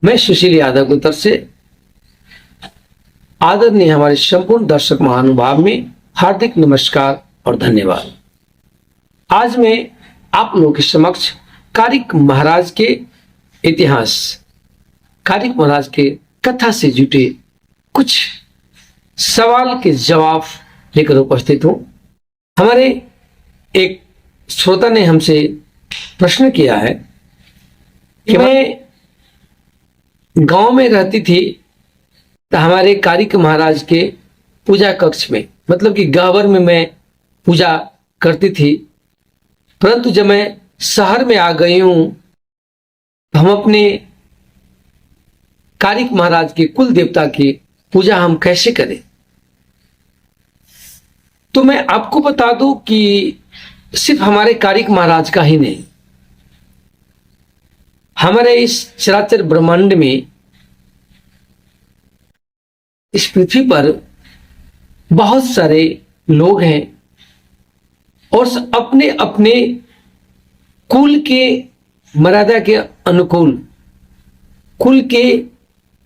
मैं सुशील यादव की तरफ से आदरणीय हमारे संपूर्ण दर्शक महानुभाव में हार्दिक नमस्कार और धन्यवाद। आज मैं आप लोगों के समक्ष कारिक महाराज के इतिहास, कारिक महाराज के कथा से जुटे कुछ सवाल के जवाब लेकर उपस्थित हूं। हमारे एक श्रोता ने हमसे प्रश्न किया है कि मैं गांव में रहती थी तो हमारे कारिक महाराज के पूजा कक्ष में, मतलब कि गहवर में मैं पूजा करती थी, परंतु जब मैं शहर में आ गई हूं तो हम अपने कारिक महाराज के कुल देवता की पूजा हम कैसे करें। तो मैं आपको बता दूं कि सिर्फ हमारे कारिक महाराज का ही नहीं, हमारे इस चराचर ब्रह्मांड में, इस पृथ्वी पर बहुत सारे लोग हैं और अपने अपने कुल के मर्यादा के अनुकूल, कुल के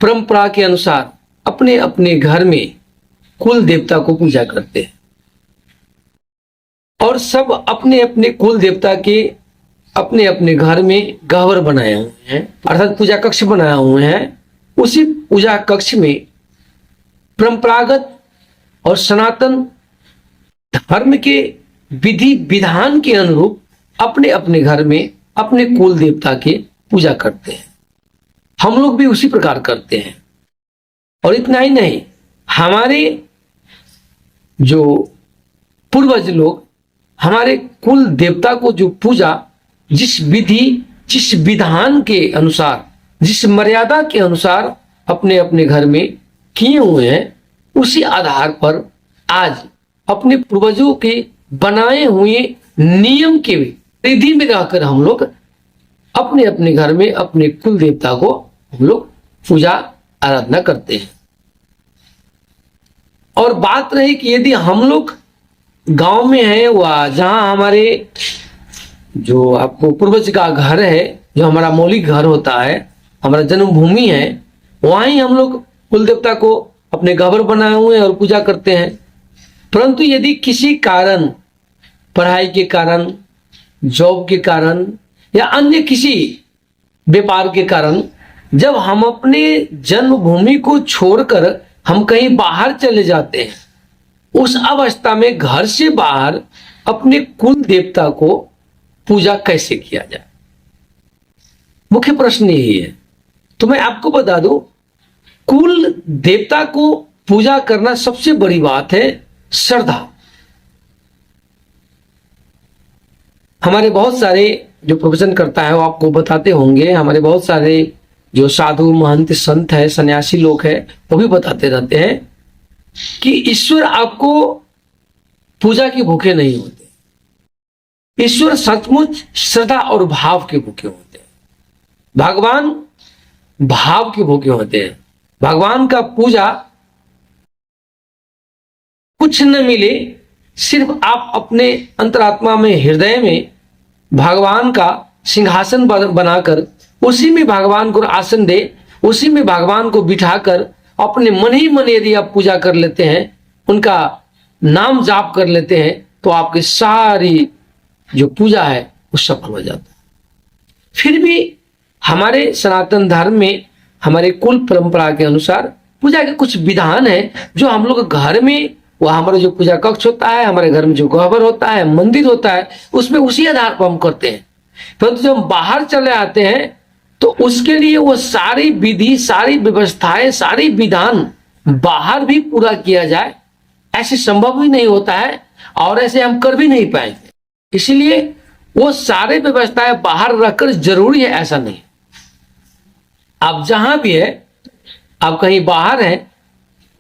परंपरा के अनुसार अपने अपने घर में कुल देवता को पूजा करते हैं और सब अपने अपने कुल देवता के अपने अपने घर में गह्वर बनाए हुए हैं, अर्थात पूजा कक्ष बनाए हुए हैं। उसी पूजा कक्ष में परंपरागत और सनातन धर्म के विधि विधान के अनुरूप अपने अपने घर में अपने कुल देवता के पूजा करते हैं। हम लोग भी उसी प्रकार करते हैं। और इतना ही नहीं, हमारे जो पूर्वज लोग हमारे कुल देवता को जो पूजा जिस विधि, जिस विधान के अनुसार, जिस मर्यादा के अनुसार अपने अपने घर में किए हुए हैं, उसी आधार पर आज अपने पूर्वजों के बनाए हुए नियम के विधि में रहकर हम लोग अपने अपने घर में अपने कुल देवता को हम लोग पूजा आराधना करते हैं। और बात रही कि यदि हम लोग गांव में हैं व जहां हमारे जो आपको पूर्वज का घर है, जो हमारा मौलिक घर होता है, हमारा जन्मभूमि है, वहां ही हम लोग कुल देवता को अपने गह्वर बनाए हुए हैं और पूजा करते हैं। परंतु यदि किसी कारण, पढ़ाई के कारण, जॉब के कारण या अन्य किसी व्यापार के कारण जब हम अपने जन्मभूमि को छोड़कर हम कहीं बाहर चले जाते हैं, उस अवस्था में घर से बाहर अपने कुल देवता को पूजा कैसे किया जाए, मुख्य प्रश्न यही है। तो मैं आपको बता दूं, कुल देवता को पूजा करना सबसे बड़ी बात है श्रद्धा। हमारे बहुत सारे जो प्रवचन करता है वो आपको बताते होंगे, हमारे बहुत सारे जो साधु महंत संत है, सन्यासी लोग हैं, वो भी बताते रहते हैं कि ईश्वर आपको पूजा के भूखे नहीं होते, ईश्वर सचमुच श्रद्धा और भाव के भूखे होते हैं। भगवान भाव के भूखे होते हैं। भगवान का पूजा कुछ न मिले, सिर्फ आप अपने अंतरात्मा में, हृदय में भगवान का सिंहासन बनाकर उसी में भगवान को आसन दे, उसी में भगवान को बिठाकर अपने मन ही मन यदि आप पूजा कर लेते हैं, उनका नाम जाप कर लेते हैं, तो आपकी सारी जो पूजा है वो सफल हो जाता है। फिर भी हमारे सनातन धर्म में हमारे कुल परंपरा के अनुसार पूजा के कुछ विधान है जो हम लोग घर में, वह हमारा जो पूजा कक्ष होता है, हमारे घर में जो गह्वर होता है, मंदिर होता है, उसमें उसी आधार पर हम करते हैं। परंतु जब हम बाहर चले आते हैं तो उसके लिए वो सारी विधि, सारी व्यवस्थाएं, सारी विधान बाहर भी पूरा किया जाए, ऐसे संभव ही नहीं होता है और ऐसे हम कर भी नहीं पाएंगे। इसलिए वो सारे व्यवस्थाएं बाहर रखकर जरूरी है ऐसा नहीं। आप जहां भी है, आप कहीं बाहर हैं,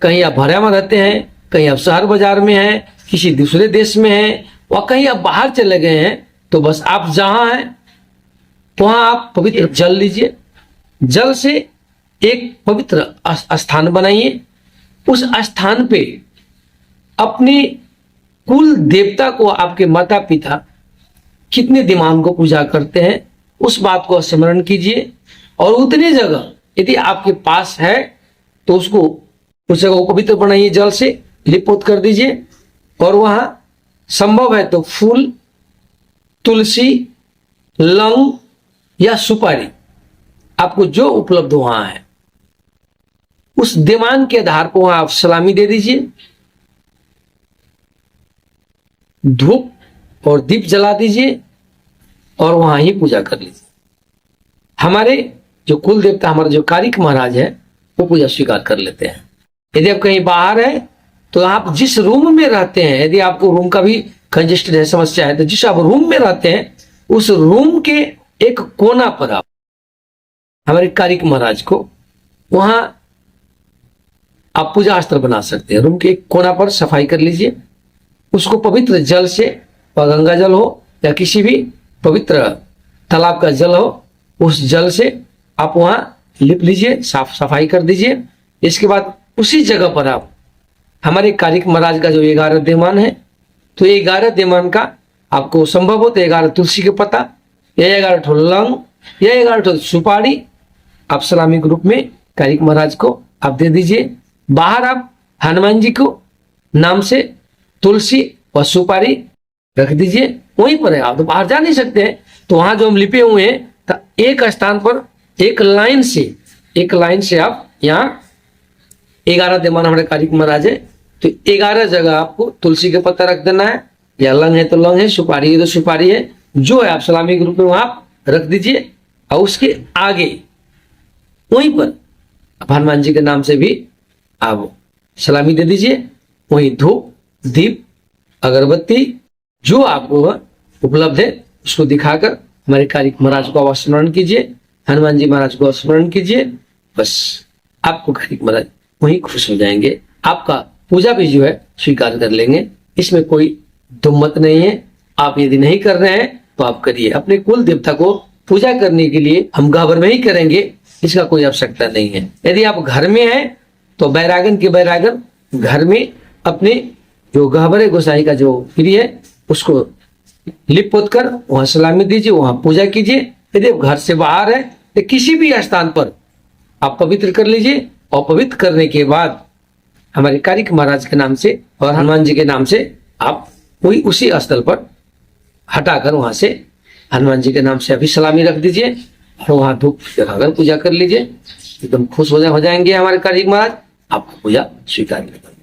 कहीं आप भरा में रहते हैं, कहीं आप शहर बाजार में हैं, किसी दूसरे देश में हैं, व कहीं आप बाहर चले गए हैं, तो बस आप जहां हैं वहां आप पवित्र जल लीजिए, जल से एक पवित्र स्थान बनाइए। उस स्थान पे अपने कुल देवता को, आपके माता पिता कितने दिमाग को पूजा करते हैं, उस बात को स्मरण कीजिए और उतनी जगह यदि आपके पास है तो उसको उस जगह को पवित्र बनाइए, जल से लिपोत कर दीजिए। और वहां संभव है तो फूल, तुलसी, लौंग या सुपारी, आपको जो उपलब्ध वहां है उस दिमाग के आधार पर वहां आप सलामी दे दीजिए, धूप और दीप जला दीजिए और वहां ही पूजा कर लीजिए। हमारे जो कुल देवता, हमारे जो कारिक महाराज है, वो पूजा स्वीकार कर लेते हैं। यदि आप कहीं बाहर है तो आप जिस रूम में रहते हैं, यदि आपको रूम का भी कंजेस्टेड है, समस्या है, तो जिस आप रूम में रहते हैं उस रूम के एक कोना पर आप हमारे कारिक महाराज को वहां आप पूजा अस्त्र बना सकते हैं। रूम के एक कोना पर सफाई कर लीजिए, उसको पवित्र जल से, गंगा जल हो या किसी भी पवित्र तालाब का जल हो, उस जल से आप वहां लिप लीजिए, साफ सफाई कर दीजिए। इसके बाद उसी जगह पर आप हमारे कारिक महाराज का जो 11 देवान है, तो 11 देवान का आपको संभव हो तो 11 तुलसी के पत्ता या 11 ठो लौंग या 11 ठो सुपारी आप सलामी के रूप में कारिक महाराज को आप दे दीजिए। बाहर आप हनुमान जी को नाम से तुलसी और सुपारी रख दीजिए। वहीं पर है, आप तो बाहर जा नहीं सकते हैं, तो वहां जो हम लिपे हुए हैं तो एक स्थान पर एक लाइन से आप यहाँ 11 देवान हमारे कारिक महाराज है, तो 11 जगह आपको तुलसी के पत्ता रख देना है, या लौंग है तो लौंग है, सुपारी है तो सुपारी है, जो है आप सलामी के रूप में वहां आप रख दीजिए। और उसके आगे वहीं पर हनुमान जी के नाम से भी आप सलामी दे दीजिए। वहीं धूप, दीप, अगरबत्ती जो आपको उपलब्ध है उसको दिखाकर हमारे कारिक महाराज को स्मरण कीजिए, हनुमान जी महाराज को स्मरण कीजिए। बस आपको कारिक महाराज वहीं खुश हो जाएंगे, आपका पूजा भी जो है स्वीकार कर लेंगे। इसमें कोई दुम्मत नहीं है। आप यदि नहीं कर रहे हैं तो आप करिए। अपने कुल देवता को पूजा करने के लिए हम घाबर में ही करेंगे, इसका कोई आवश्यकता नहीं है। यदि आप घर में हैं तो बैरागन के बैरागन घर में अपने जो गहबरे गोसाई का जो प्रिय है उसको लिप पोत कर वहां सलामी दीजिए, वहां पूजा कीजिए। यदि घर से बाहर है तो किसी भी स्थान पर आप पवित्र कर लीजिए, और पवित्र करने के बाद हमारे कारिक महाराज के नाम से और हनुमान जी के नाम से आप वही उसी स्थल पर हटाकर वहां से हनुमान जी के नाम से अभी सलामी रख दीजिए और वहां धूप लगाकर पूजा कर लीजिए। एकदम खुश हो जाएंगे हमारे कारिक महाराज, आपको पूजा स्वीकार करेंगे।